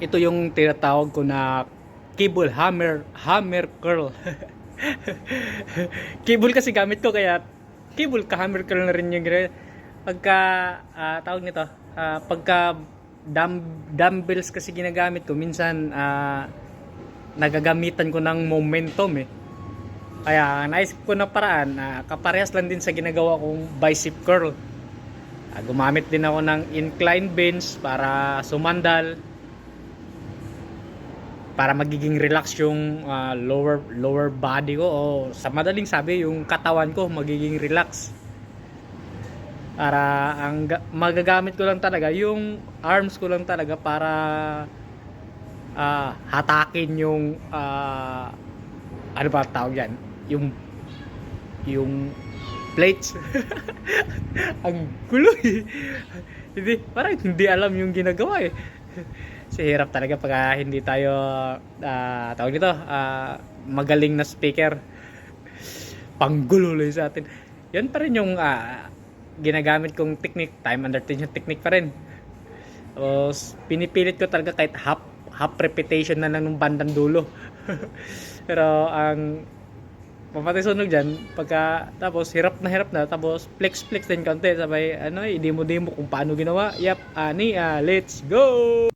Ito yung tinatawag ko na cable hammer curl. Cable kasi gamit ko, kaya cable ka hammer curl na rin yung pagka tawag nito, pagka dumbbells kasi ginagamit ko minsan, nagagamitan ko ng momentum eh. Kaya naisip ko na paraan, kaparehas lang din sa ginagawa kong bicep curl. Gumamit din ako ng incline bench para sumandal, para magiging relax yung lower body ko, o sa madaling sabi yung katawan ko magiging relax. Para ang magagamit ko lang talaga yung arms ko lang talaga para hatakin yung ano ba tawag yan, yung plates. Ang gulo eh. Hindi, parang hindi alam yung ginagawa eh. Kasi hirap talaga pag hindi tayo tawag nito, magaling na speaker. Panggulo lang sa atin. Yan pa rin yung ginagamit kong technique, time under tension technique pa rin. Tapos pinipilit ko talaga kahit half repetition na lang ng bandang dulo. Pero ang papatay sunog dyan, tapos hirap na, tapos flex din konti, sabay, demo kung paano ginawa. Let's go!